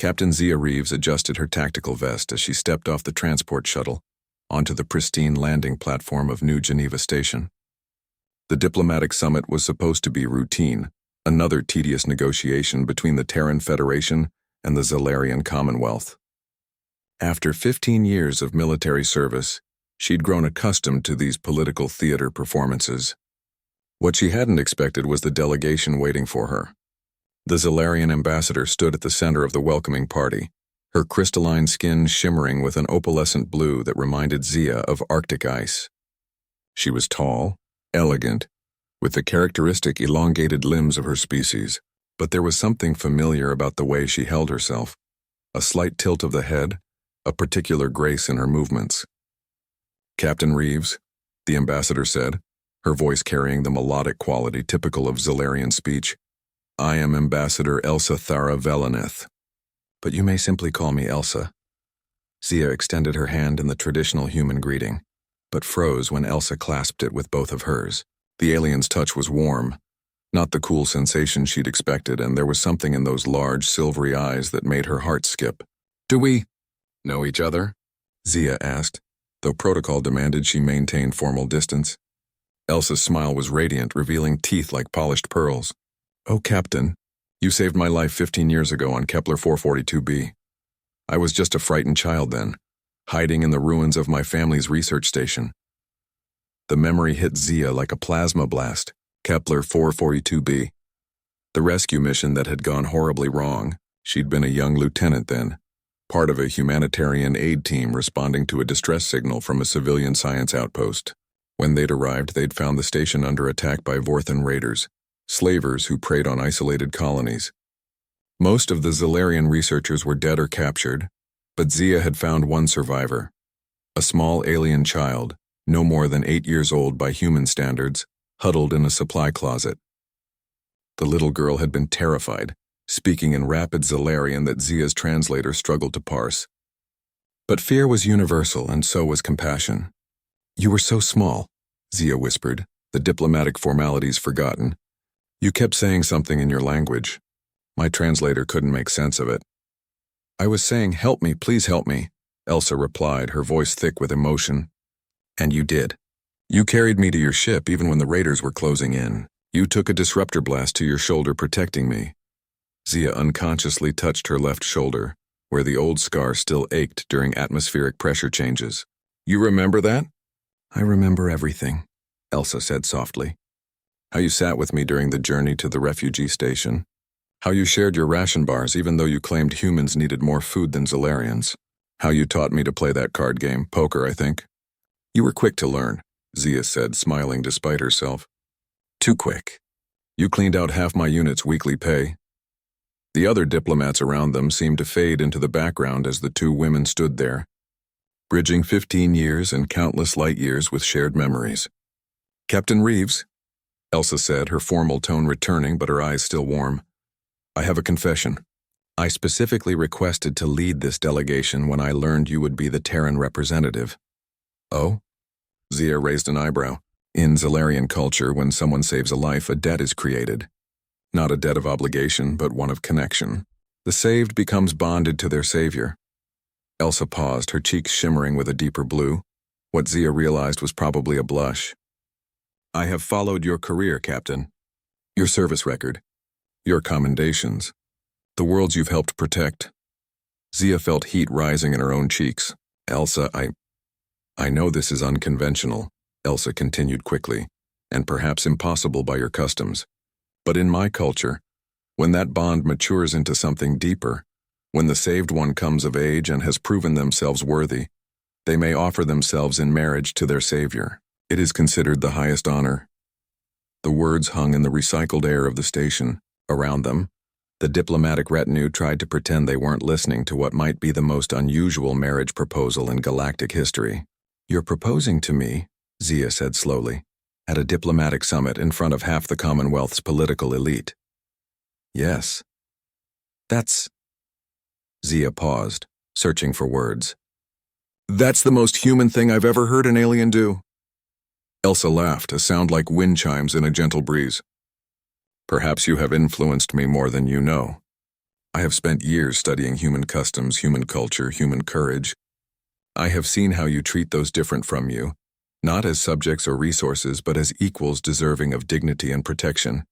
Captain Zia Reeves adjusted her tactical vest as she stepped off the transport shuttle onto the pristine landing platform of New Geneva Station. The diplomatic summit was supposed to be routine, another tedious negotiation between the Terran Federation and the Zalarian Commonwealth. After 15 years of military service, she'd grown accustomed to these political theater performances. What she hadn't expected was the delegation waiting for her. The Zalarian ambassador stood at the center of the welcoming party, her crystalline skin shimmering with an opalescent blue that reminded Zia of Arctic ice. She was tall, elegant, with the characteristic elongated limbs of her species, but there was something familiar about the way she held herself, a slight tilt of the head, a particular grace in her movements. "Captain Reeves," the ambassador said, her voice carrying the melodic quality typical of Zalarian speech, "I am Ambassador Elsa Thara Velaneth, but you may simply call me Elsa." Zia extended her hand in the traditional human greeting, but froze when Elsa clasped it with both of hers. The alien's touch was warm, not the cool sensation she'd expected, and there was something in those large, silvery eyes that made her heart skip. "Do we know each other?" Zia asked, though protocol demanded she maintain formal distance. Elsa's smile was radiant, revealing teeth like polished pearls. "Oh, Captain, you saved my life 15 years ago on Kepler 442b. I was just a frightened child then, hiding in the ruins of my family's research station." The memory hit Zia like a plasma blast. Kepler 442b. The rescue mission that had gone horribly wrong. She'd been a young lieutenant then, part of a humanitarian aid team responding to a distress signal from a civilian science outpost. When they'd arrived, they'd found the station under attack by Vorthan raiders, slavers who preyed on isolated colonies. Most of the Zalarian researchers were dead or captured, but Zia had found one survivor, a small alien child, no more than 8 years old by human standards, huddled in a supply closet. The little girl had been terrified, speaking in rapid Zalarian that Zia's translator struggled to parse. But fear was universal, and so was compassion. "You were so small," Zia whispered, the diplomatic formalities forgotten. "You kept saying something in your language. My translator couldn't make sense of it." "I was saying, 'Help me, please help me,'" Elsa replied, her voice thick with emotion. "And you did. You carried me to your ship even when the raiders were closing in. You took a disruptor blast to your shoulder protecting me." Zia unconsciously touched her left shoulder, where the old scar still ached during atmospheric pressure changes. "You remember that?" "I remember everything," Elsa said softly. "How you sat with me during the journey to the refugee station. How you shared your ration bars even though you claimed humans needed more food than Zalarians. How you taught me to play that card game, poker, I think. You were quick to learn," Zia said, smiling despite herself. "Too quick. You cleaned out half my unit's weekly pay." The other diplomats around them seemed to fade into the background as the two women stood there, bridging 15 years and countless light years with shared memories. "Captain Reeves," Elsa said, her formal tone returning but her eyes still warm, "I have a confession. I specifically requested to lead this delegation when I learned you would be the Terran representative." "Oh?" Zia raised an eyebrow. In Zalarian culture, when someone saves a life, a debt is created. Not a debt of obligation, but one of connection. The saved becomes bonded to their savior. Elsa paused, her cheeks shimmering with a deeper blue. What Zia realized was probably a blush. "I have followed your career, Captain. Your service record. Your commendations. The worlds you've helped protect." Zia felt heat rising in her own cheeks. "Elsa, I know this is unconventional," Elsa continued quickly, "and perhaps impossible by your customs. But in my culture, when that bond matures into something deeper, when the saved one comes of age and has proven themselves worthy, they may offer themselves in marriage to their savior. It is considered the highest honor." The words hung in the recycled air of the station. Around them, the diplomatic retinue tried to pretend they weren't listening to what might be the most unusual marriage proposal in galactic history. "You're proposing to me," Zia said slowly, "at a diplomatic summit in front of half the Commonwealth's political elite." "Yes. That's..." Zia paused, searching for words. "That's the most human thing I've ever heard an alien do." Elsa laughed, a sound like wind chimes in a gentle breeze. "Perhaps you have influenced me more than you know." I have spent years studying human customs, human culture, human courage. I have seen how you treat those different from you, not as subjects or resources, but as equals deserving of dignity and protection.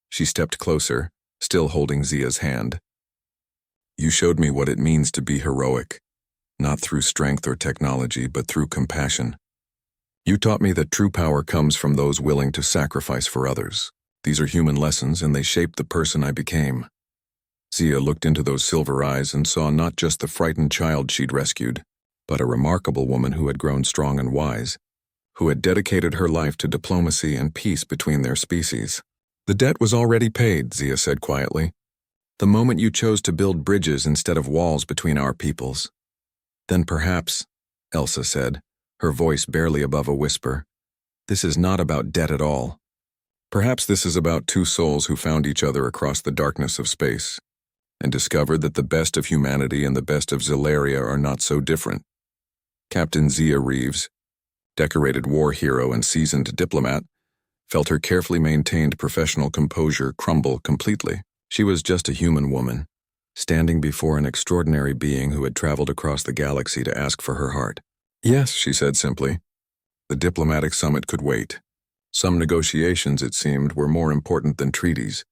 She stepped closer, still holding Zia's hand. You showed me what it means to be heroic, not through strength or technology, but through compassion. You taught me that true power comes from those willing to sacrifice for others. These are human lessons, and they shaped the person I became. Zia looked into those silver eyes and saw not just the frightened child she'd rescued, but a remarkable woman who had grown strong and wise, who had dedicated her life to diplomacy and peace between their species. The debt was already paid, Zia said quietly. The moment you chose to build bridges instead of walls between our peoples. Then perhaps, Elsa said, her voice barely above a whisper, this is not about debt at all. Perhaps this is about two souls who found each other across the darkness of space and discovered that the best of humanity and the best of Zelaria are not so different. Captain Zia Reeves, decorated war hero and seasoned diplomat, felt her carefully maintained professional composure crumble completely. She was just a human woman, standing before an extraordinary being who had traveled across the galaxy to ask for her heart. Yes, she said simply. The diplomatic summit could wait. Some negotiations, it seemed, were more important than treaties.